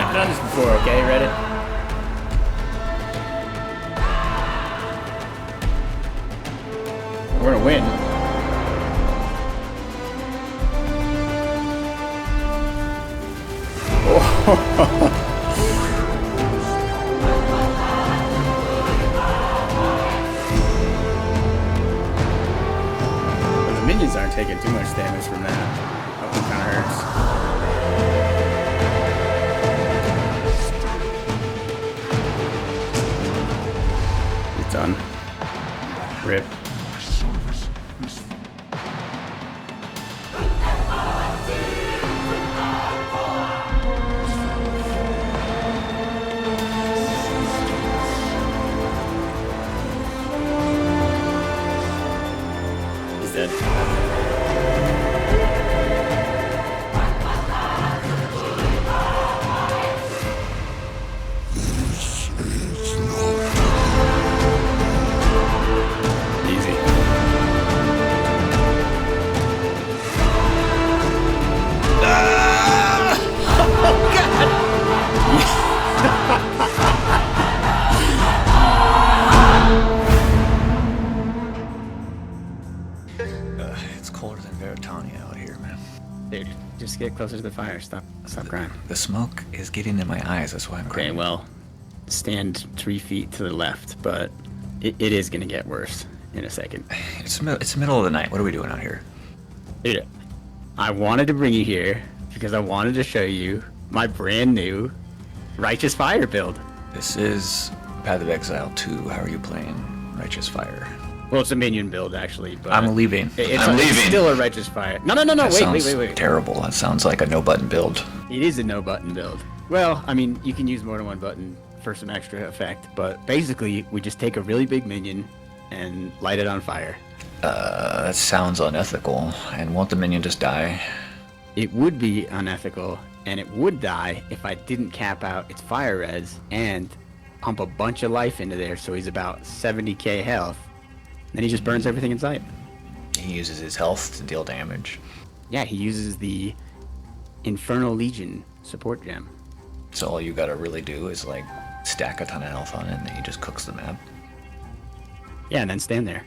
I've done this before, okay? Ready? We're gonna win. But the minions aren't taking too much damage from that. Oh, it kind of hurts. It's done. Rip. He's dead. Easy. It's colder than Veritania out here, man. Dude, just get closer to the fire. Stop crying. The smoke is getting in my eyes. That's why I'm Okay, crying. well, stand 3 feet to the left, but it is gonna get worse in a second. It's the middle of the night. What are we doing out here? Dude, I wanted to bring you here because I wanted to show you my brand new Righteous Fire build. This is Path of Exile 2. How are you playing Righteous Fire? Well, it's a minion build, actually, but... I'm leaving. I'm leaving. It's still a Righteous Fire. No, wait. Terrible. That sounds like a no-button build. It is a no-button build. Well, I mean, you can use more than one button for some extra effect, but basically, we just take a really big minion and light it on fire. That sounds unethical. And won't the minion just die? It would be unethical, and it would die if I didn't cap out its fire res and pump a bunch of life into there, so he's about 70k health. Then he just burns everything in sight. He uses his health to deal damage. Yeah, he uses the Infernal Legion support gem. So all you gotta really do is like stack a ton of health on it, and then he just cooks the map. Yeah, and then stand there.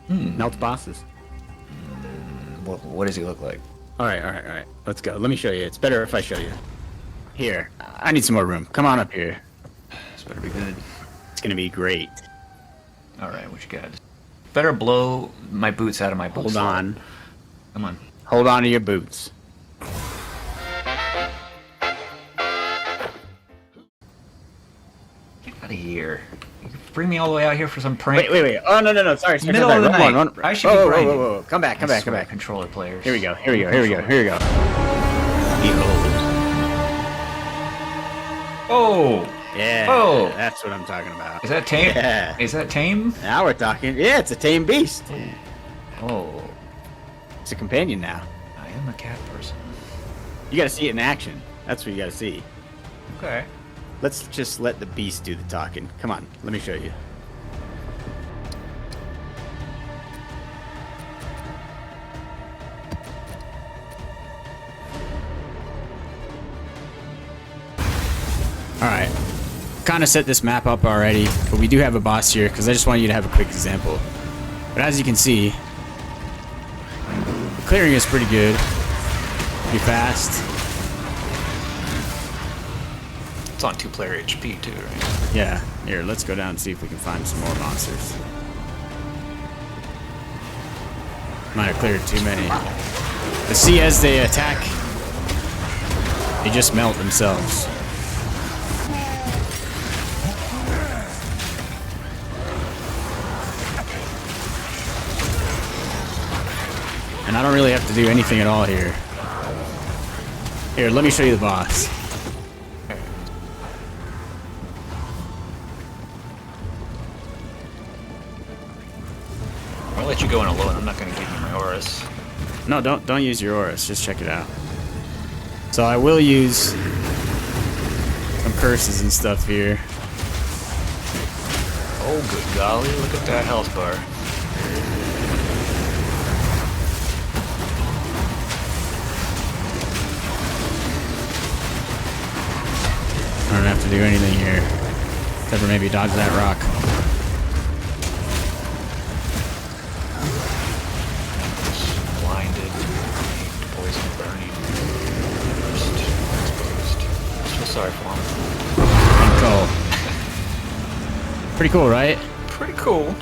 Melt bosses. What does he look like? All right. Let's go. Let me show you. It's better if I show you. Here, I need some more room. Come on up here. This better be good. It's gonna be great. All right, what you got? Better blow my boots out of my boots. Hold on. Come on. Hold on to your boots. Get out of here. You bring me all the way out here for some prank. Wait. Oh, no. Sorry. Middle of the night. Run. I should be grinding. Whoa. Come back. Controller players. Here we go. Oh! Yeah. Oh! That's what I'm talking about. Is that tame? Yeah. Is that tame? Now we're talking. Yeah, it's a tame beast. Oh. It's a companion now. I am a cat person. You gotta see it in action. That's what you gotta see. Okay. Let's just let the beast do the talking. Come on, let me show you. Alright. Kind of set this map up already, but we do have a boss here because I just want you to have a quick example. But as you can see, the clearing is pretty good. Pretty fast. It's on 2-player HP too, right? Yeah. Here, let's go down and see if we can find some more monsters. Might have cleared too many. But see, as they attack, they just melt themselves. And I don't really have to do anything at all here. Here, let me show you the boss. I'll let you go in alone. I'm not going to give you my auras. No, don't use your auras. Just check it out. So I will use some curses and stuff here. Oh, good golly. Look at that health bar. do anything here. Except for maybe dodge that rock. Blinded, tamed, poison, burning, burst, exposed. I feel sorry for him. And cool. Pretty cool, right? Pretty cool.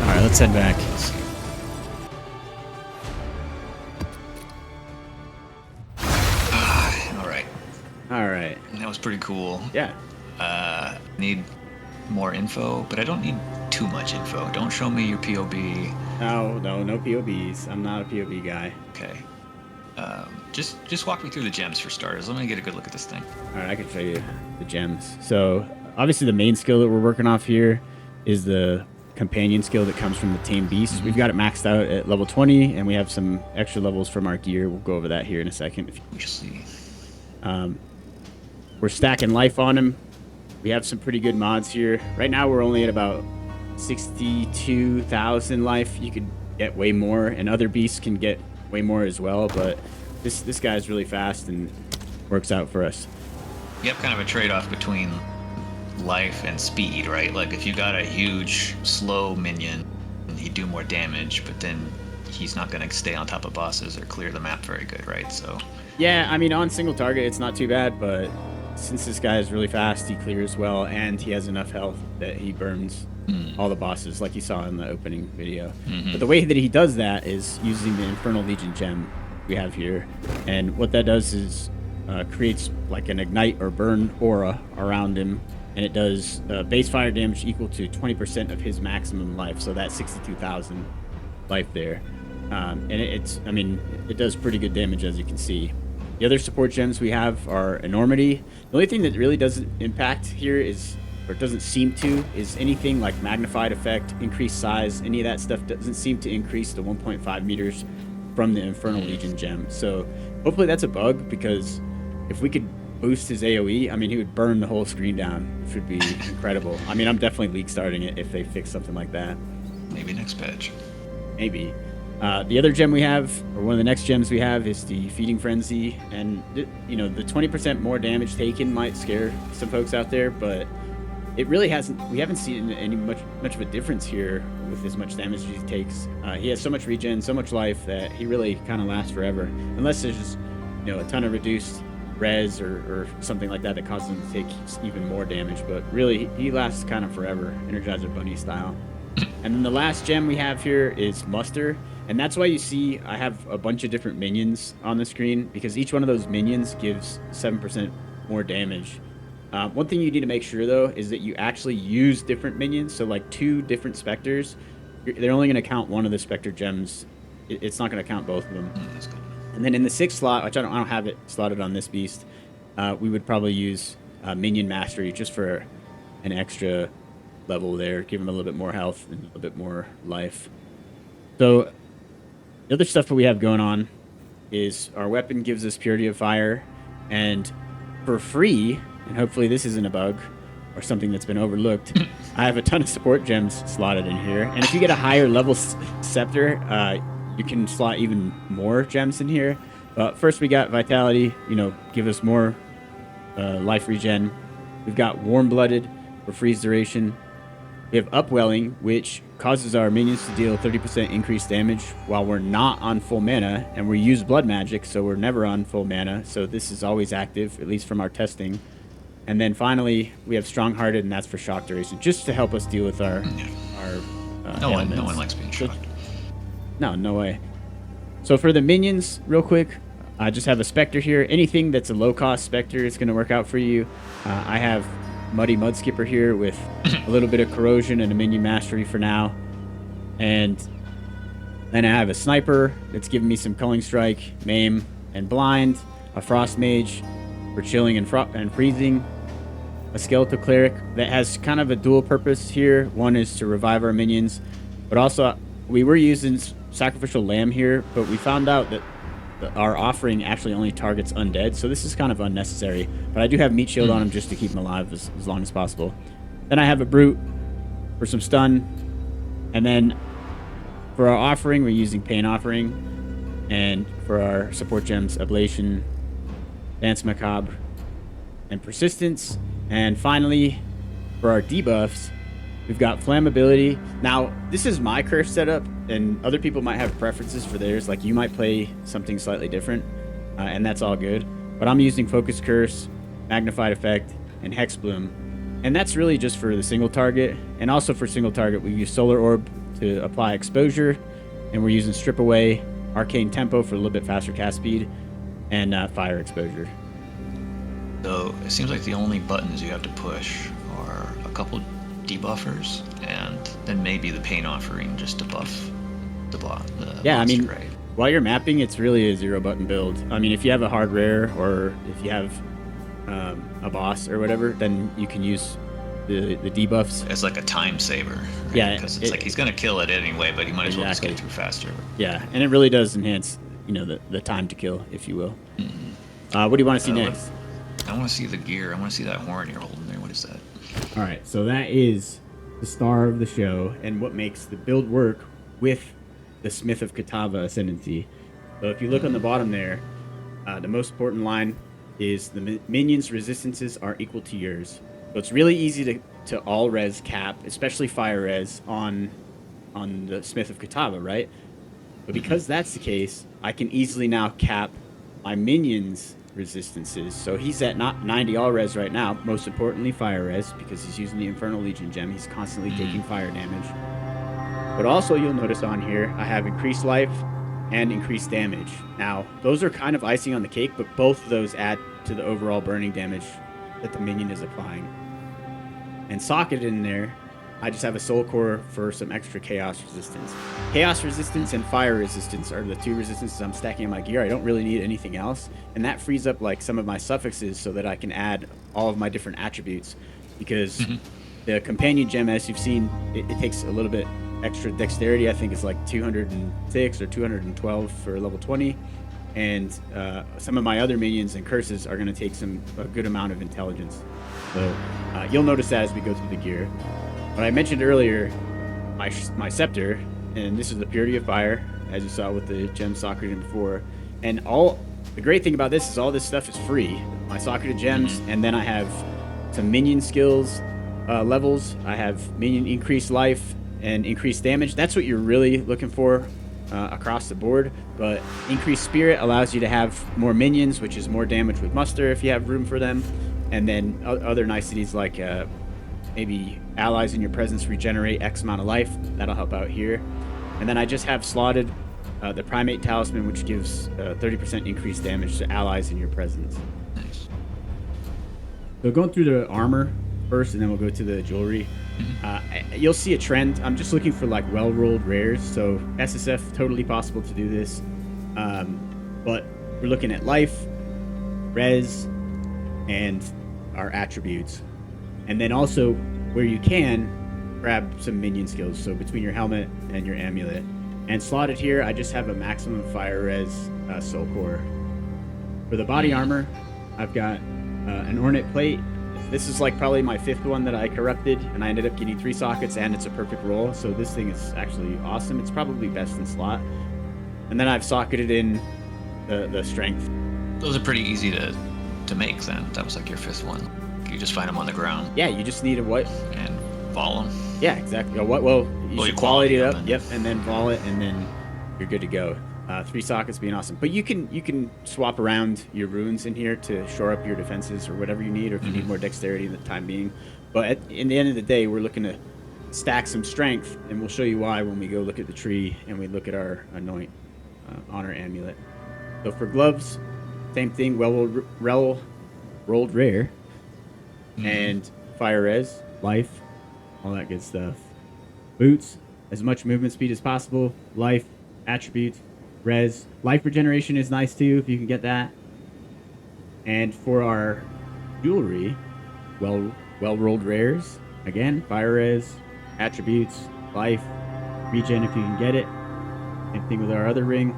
Alright, let's head back. Let's see. Alright. All right. That was pretty cool. Yeah. Need more info, but I don't need too much info. Don't show me your POB. No POBs. I'm not a POB guy. Okay. Just walk me through the gems for starters. Let me get a good look at this thing. All right, I can show you the gems. So obviously the main skill that we're working off here is the companion skill that comes from the tamed beast. We've got it maxed out at level 20, and we have some extra levels from our gear. We'll go over that here in a second. We'll see. We're stacking life on him. We have some pretty good mods here. Right now we're only at about 62,000 life. You could get way more, and other beasts can get way more as well, but this guy's really fast and works out for us. You have kind of a trade-off between life and speed, right? Like if you got a huge slow minion, he'd do more damage, but then he's not going to stay on top of bosses or clear the map very good, right? So Yeah, I mean, on single target it's not too bad, but since this guy is really fast, he clears well, and he has enough health that he burns all the bosses, like you saw in the opening video. But the way that he does that is using the Infernal Legion gem we have here, and what that does is creates like an ignite or burn aura around him, and it does base fire damage equal to 20% of his maximum life, so that's 62,000 life there. And it does pretty good damage, as you can see. The other support gems we have are Enormity. The only thing that really doesn't impact here is, or doesn't seem to, is anything like magnified effect, increased size. Any of that stuff doesn't seem to increase the 1.5 meters from the Infernal Legion gem. So hopefully that's a bug, because if we could boost his AoE, I mean, he would burn the whole screen down, which would be incredible. I mean, I'm definitely league starting it if they fix something like that. maybe next patch. Maybe. The other gem we have, or one of the next gems we have, is the Feeding Frenzy, and the 20% more damage taken might scare some folks out there, but it really hasn't. We haven't seen any much of a difference here with as much damage as he takes. He has so much regen, so much life that he really kind of lasts forever, unless there's just a ton of reduced res or something like that that causes him to take even more damage. But really, he lasts kind of forever, Energizer Bunny style. And then the last gem we have here is Muster. And that's why you see I have a bunch of different minions on the screen, because each one of those minions gives 7% more damage. One thing you need to make sure, though, is that you actually use different minions. So like 2 different Spectres, they're only going to count one of the Spectre gems. It's not going to count both of them. That's good. And then in the 6th slot, which I don't have it slotted on this beast, we would probably use Minion Mastery just for an extra level there, give him a little bit more health and a little bit more life. So the other stuff that we have going on is our weapon gives us Purity of Fire, and for free, and hopefully this isn't a bug or something that's been overlooked, I have a ton of support gems slotted in here. And if you get a higher level scepter, you can slot even more gems in here. But first we got Vitality, give us more life regen. We've got Warm Blooded for freeze duration. We have Upwelling, which causes our minions to deal 30% increased damage while we're not on full mana, and we use Blood Magic, so we're never on full mana, so this is always active, at least from our testing. And then finally, we have Strong-Hearted, and that's for shock duration, just to help us deal with our No one ailments. likes being shocked. No way. So for the minions, real quick, I just have a Spectre here. Anything that's a low-cost Spectre is going to work out for you. I have Muddy Mudskipper here with a little bit of Corrosion and a Minion Mastery for now. And then I have a Sniper that's giving me some Culling Strike, Maim, and Blind. A Frost Mage for chilling and freezing. A Skeletal Cleric that has kind of a dual purpose here. One is to revive our minions, but also we were using Sacrificial Lamb here, but we found out that our offering actually only targets undead, so this is kind of unnecessary. But I do have Meat Shield on him just to keep him alive as long as possible. Then I have a Brute for some stun, and then for our offering, we're using Pain Offering, and for our support gems, Ablation, Dance Macabre, and persistence. And finally, for our debuffs, we've got flammability. Now, this is my curse setup, and other people might have preferences for theirs. Like, you might play something slightly different, and that's all good. But I'm using Focus Curse, Magnified Effect, and Hex Bloom. And that's really just for the single target. And also for single target, we use Solar Orb to apply exposure. And we're using Strip Away, Arcane Tempo for a little bit faster cast speed, and Fire Exposure. So it seems like the only buttons you have to push are a couple debuffers and then maybe the Pain Offering just to buff the yeah, monster, I mean, right? while you're mapping, it's really a 0-button build. I mean, if you have a hard rare or if you have a boss or whatever, then you can use the debuffs. It's like a time saver. Right? Yeah, because it's like he's gonna kill it anyway, but he might as well just get through faster. Yeah, and it really does enhance, the time to kill, if you will. Mm-hmm. What do you want to see next? I want to see the gear. I want to see that horn you're holding there. What is that? All right, so that is the star of the show and what makes the build work with the Smith of Katava Ascendancy. So if you look on the bottom there, the most important line is the minions' resistances are equal to yours. So it's really easy to all res cap, especially fire res on the Smith of Katava, right? But because that's the case, I can easily now cap my minions' resistances. So he's at not 90 all res right now, most importantly fire res, because he's using the Infernal Legion gem. He's constantly taking fire damage. But also you'll notice on here, I have increased life and increased damage. Now, those are kind of icing on the cake, but both of those add to the overall burning damage that the minion is applying. And socketed in there, I just have a soul core for some extra chaos resistance. Chaos resistance and fire resistance are the two resistances I'm stacking in my gear. I don't really need anything else. And that frees up like some of my suffixes so that I can add all of my different attributes. Because the companion gem, as you've seen, it takes a little bit extra dexterity. I think it's like 206 or 212 for level 20. And some of my other minions and curses are going to take a good amount of intelligence. So you'll notice that as we go through the gear. But I mentioned earlier my scepter, and this is the purity of fire, as you saw with the gem socketed before. And the great thing about this is all this stuff is free. My socketed gems, and then I have some minion skills levels. I have minion increased life and increased damage. That's what you're really looking for across the board. But increased spirit allows you to have more minions, which is more damage with muster if you have room for them. And then other niceties like maybe allies in your presence regenerate X amount of life. That'll help out here. And then I just have slotted the Primate Talisman, which gives 30% increased damage to allies in your presence. Nice. So going through the armor first, and then we'll go to the jewelry. You'll see a trend. I'm just looking for like well-rolled rares. So SSF, totally possible to do this. But we're looking at life, res, and our attributes. And then also, where you can, grab some minion skills. So between your helmet and your amulet. And slotted here, I just have a maximum fire res soul core. For the body armor, I've got an ornate plate. This is like probably my 5th one that I corrupted, and I ended up getting 3 sockets, and it's a perfect roll. So this thing is actually awesome. It's probably best in slot. And then I've socketed in the strength. Those are pretty easy to make then. That was like your 5th one. You just find them on the ground. Yeah, you just need a what? And vol them. Yeah, exactly. You should quality it up. Then. Yep, and then vol it, and then you're good to go. 3 sockets being awesome. But you can swap around your runes in here to shore up your defenses or whatever you need, or if you need more dexterity in the time being. But in the end of the day, we're looking to stack some strength, and we'll show you why when we go look at the tree and we look at our anoint honor amulet. So for gloves, same thing, rolled rare, and fire res, life, all that good stuff. Boots, as much movement speed as possible, life, attributes, res. Life regeneration is nice too, if you can get that. And for our jewelry, well-rolled rares, again, fire res, attributes, life, regen if you can get it. Same thing with our other ring.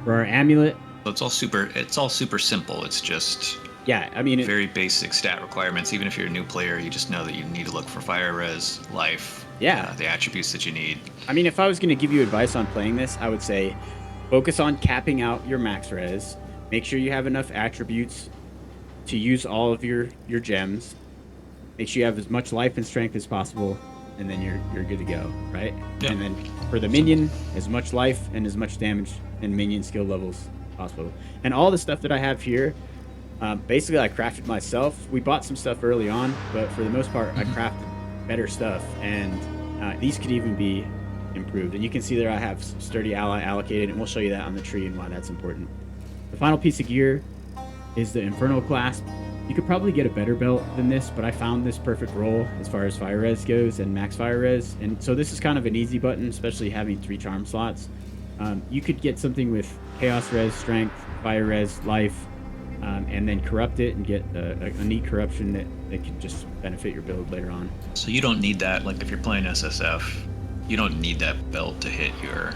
For our amulet, It's all super simple. It's just yeah, I mean, very basic stat requirements. Even if you're a new player, you just know that you need to look for fire res, life, the attributes that you need. I mean, if I was going to give you advice on playing this, I would say focus on capping out your max res. Make sure you have enough attributes to use all of your gems. Make sure you have as much life and strength as possible, and then you're good to go, right? Yeah. And then for the minion, as much life and as much damage and minion skill levels possible. And all the stuff that I have here, basically I crafted myself. We bought some stuff early on, but for the most part, I crafted better stuff, and these could even be improved. And you can see there I have sturdy ally allocated, and we'll show you that on the tree and why that's important. The final piece of gear is the Infernal Clasp. You could probably get a better belt than this, but I found this perfect roll as far as fire res goes and max fire res. And so this is kind of an easy button, especially having 3 charm slots. You could get something with chaos res, strength, fire res, life, and then corrupt it and get a neat corruption that can just benefit your build later on. So you don't need that, like if you're playing SSF, you don't need that belt to hit your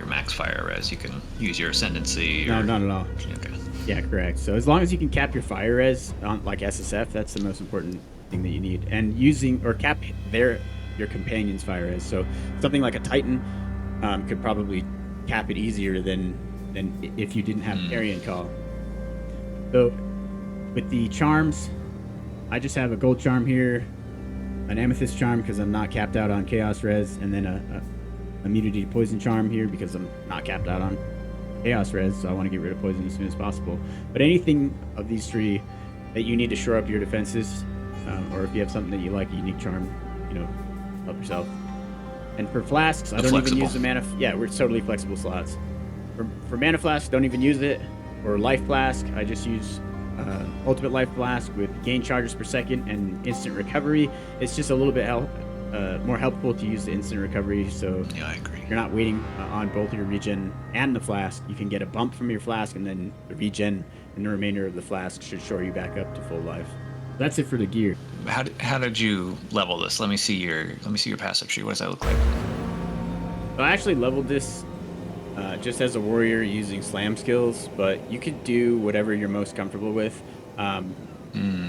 max fire res. You can use your ascendancy. No, not at all. Okay. Yeah, correct. So as long as you can cap your fire res on like SSF, that's the most important thing that you need. And using or cap your companion's fire res. So something like a Titan could probably cap it easier than if you didn't have carrion call. So with the charms, I just have a gold charm here, an amethyst charm because I'm not capped out on chaos res, and then a immunity to poison charm here because I'm not capped out on chaos res, so I want to get rid of poison as soon as possible. But anything of these 3 that you need to shore up your defenses, or if you have something that you like, a unique charm, help yourself. And for flasks, I don't even use the mana. Yeah, we're totally flexible slots. For mana flask, don't even use it. Or life flask, I just use ultimate life flask with gain charges per second and instant recovery. It's just a little bit more helpful to use the instant recovery, so yeah, I agree. You're not waiting on both your regen and the flask. You can get a bump from your flask, and then the regen and the remainder of the flask should shore you back up to full life. That's it for the gear. How did you level this? Let me see your passive tree. What does that look like? So I actually leveled this just as a warrior using slam skills, but you could do whatever you're most comfortable with.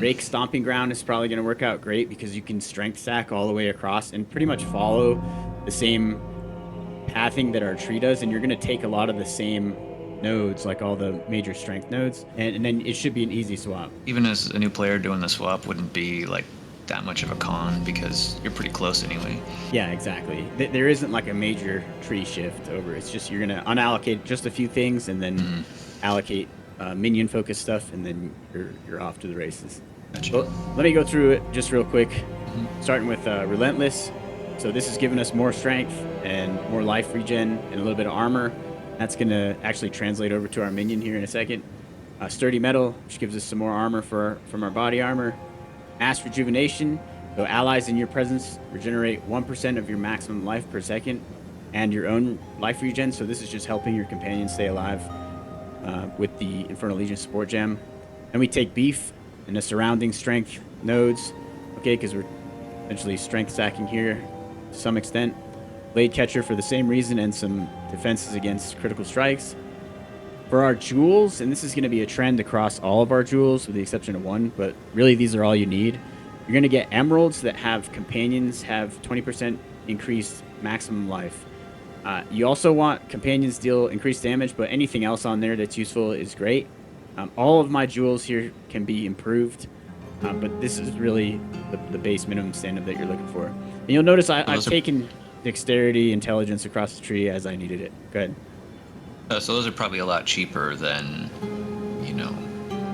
Rake Stomping Ground is probably going to work out great because you can strength stack all the way across and pretty much follow the same pathing that our tree does, and you're going to take a lot of the same nodes, like all the major strength nodes, and then it should be an easy swap. Even as a new player, doing the swap wouldn't be like that much of a con because you're pretty close anyway. Yeah, exactly. There isn't like a major tree shift over. It's just you're going to unallocate just a few things and then allocate minion focused stuff, and then you're off to the races. Gotcha. Well, let me go through it just real quick, starting with Relentless. So this is giving us more strength and more life regen and a little bit of armor. That's going to actually translate over to our minion here in a second. Sturdy Metal, which gives us some more armor from our body armor. Mass Rejuvenation, so allies in your presence regenerate 1% of your maximum life per second and your own life regen. So this is just helping your companion stay alive with the Infernal Legion support gem. And we take Beef and the surrounding strength nodes, okay, because we're essentially strength stacking here to some extent. Blade Catcher for the same reason, and some defenses against critical strikes. For our jewels, and this is going to be a trend across all of our jewels with the exception of one, but really these are all you need. You're going to get emeralds that have companions have 20% increased maximum life. You also want companions deal increased damage, but anything else on there that's useful is great. All of my jewels here can be improved, but this is really the base minimum standard that you're looking for. And you'll notice I've taken dexterity, intelligence across the tree as I needed it. Go ahead. So those are probably a lot cheaper than,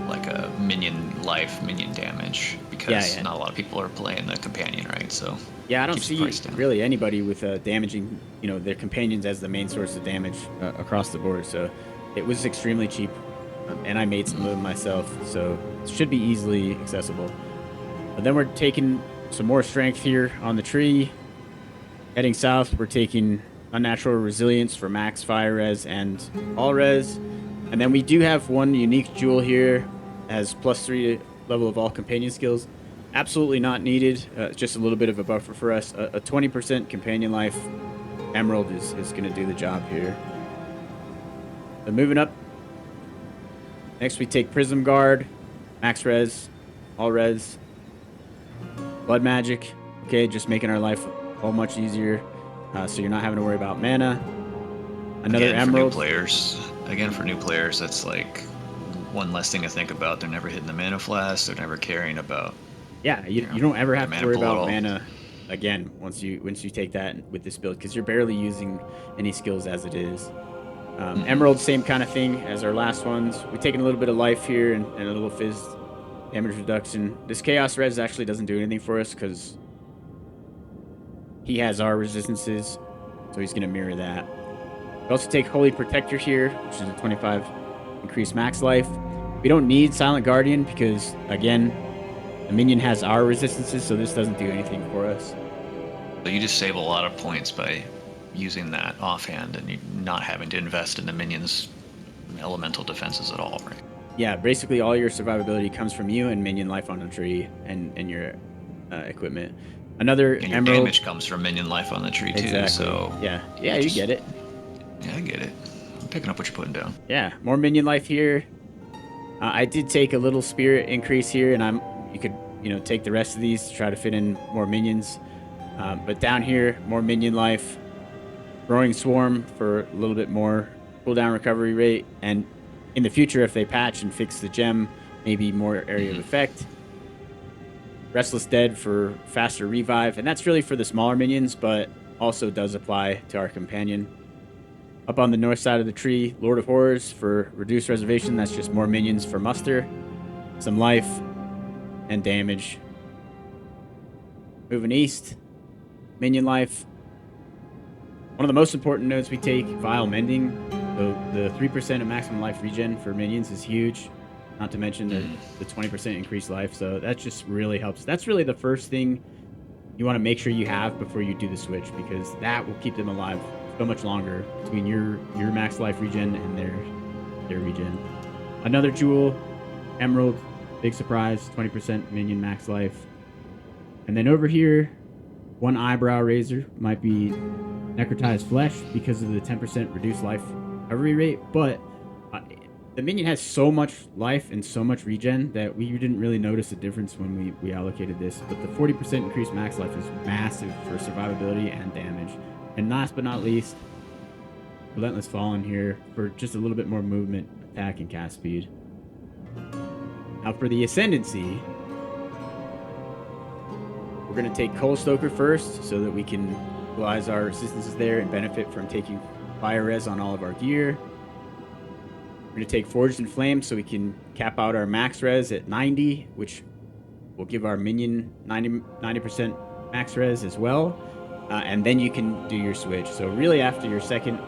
like a minion life, minion damage, because not a lot of people are playing the companion, right? So yeah, I don't see really anybody with damaging, their companions as the main source of damage across the board. So it was extremely cheap, and I made some of them myself, so it should be easily accessible. But then we're taking some more strength here on the tree. Heading south, we're taking Unnatural Resilience for max fire res and all res. And then we do have one unique jewel here, has +3 level of all companion skills. Absolutely not needed, just a little bit of a buffer for us. A 20% companion life emerald is going to do the job here. So moving up, next we take Prism Guard, max res, all res, Blood Magic, okay, just making our life all much easier. So you're not having to worry about mana. Another emerald. For new players, that's like one less thing to think about. They're never hitting the mana flash. They're never caring about. Yeah, you know, don't ever have their to mana worry pool at about all. mana again once you take that with this build, because you're barely using any skills as it is. Emerald, same kind of thing as our last ones. We've taken a little bit of life here and a little fizz damage reduction. This Chaos Res actually doesn't do anything for us because he has our resistances, so he's going to mirror that. We also take Holy Protector here, which is a 25 increased max life. We don't need Silent Guardian because, again, the minion has our resistances, so this doesn't do anything for us. So you just save a lot of points by using that offhand and not having to invest in the minions' elemental defenses at all, right? Yeah, basically all your survivability comes from you and minion life on the tree and your equipment. Another And your Emerald. damage comes from minion life on the tree too. Exactly. So yeah, you get it. Yeah, I get it. I'm picking up what you're putting down. Yeah, more minion life here. I did take a little spirit increase here, and you could take the rest of these to try to fit in more minions. But down here, more minion life, growing swarm for a little bit more cooldown recovery rate, and in the future, if they patch and fix the gem, maybe more area of effect. Restless Dead for faster revive, and that's really for the smaller minions, but also does apply to our companion. Up on the north side of the tree, Lord of Horrors for reduced reservation. That's just more minions for muster, some life, and damage. Moving east, minion life. One of the most important nodes we take, Vile Mending. So the 3% of maximum life regen for minions is huge. Not to mention the 20% increased life. So that just really helps. That's really the first thing you want to make sure you have before you do the switch, because that will keep them alive so much longer between your max life regen and their regen. Another jewel, Emerald, big surprise, 20% minion max life. And then over here, one eyebrow razor might be necrotized flesh because of the 10% reduced life recovery rate, but the minion has so much life and so much regen that we didn't really notice a difference when we allocated this. But the 40% increased max life is massive for survivability and damage. And last but not least, Relentless Fallen here for just a little bit more movement, attack, and cast speed. Now for the Ascendancy, we're going to take Coal Stoker first so that we can utilize our resistances there and benefit from taking Fire Res on all of our gear. We're going to take Forged in Flame so we can cap out our max res at 90, which will give our minion 90% max res as well. And then you can do your switch. So really after your second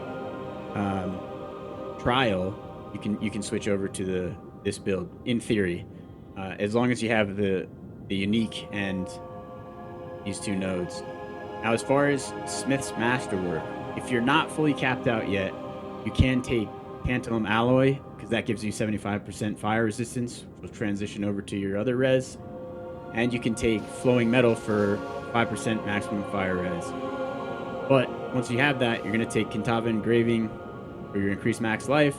trial, you can switch over to this build, in theory. As long as you have the unique and these two nodes. Now as far as Smith's Masterwork, if you're not fully capped out yet, you can take Tantalum Alloy, because that gives you 75% fire resistance, which will transition over to your other res. And you can take Flowing Metal for 5% maximum fire res. But once you have that, you're going to take Kintava Engraving for your increased max life.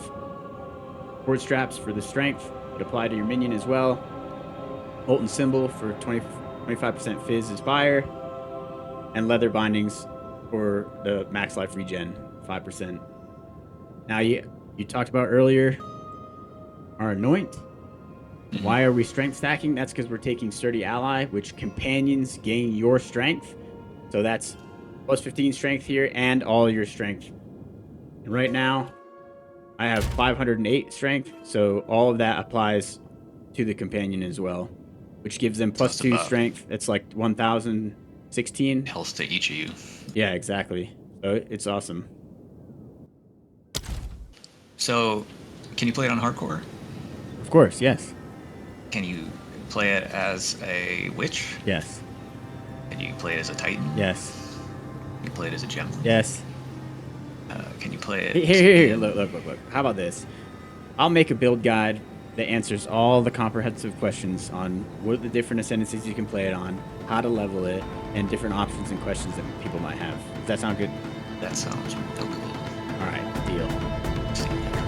Horde Straps for the strength, it apply to your minion as well. Molten Symbol for 25% fizz is fire. And Leather Bindings for the max life regen, 5%. Now, you talked about earlier our Anoint. Why are we strength stacking? That's because we're taking Sturdy Ally, which companions gain your strength. So that's plus 15 strength here and all your strength. And right now, I have 508 strength, so all of that applies to the companion as well, which gives them plus 2 strength. It's like 1,016 health to each of you. Yeah, exactly. So it's awesome. So, can you play it on hardcore? Of course, yes. Can you play it as a witch? Yes. Can you play it as a titan? Yes. Can you play it as a gem? Yes. Can you play it? Here. Look. How about this? I'll make a build guide that answers all the comprehensive questions on what are the different ascendancies you can play it on, how to level it, and different options and questions that people might have. Does that sound good? That sounds real good. All right, deal.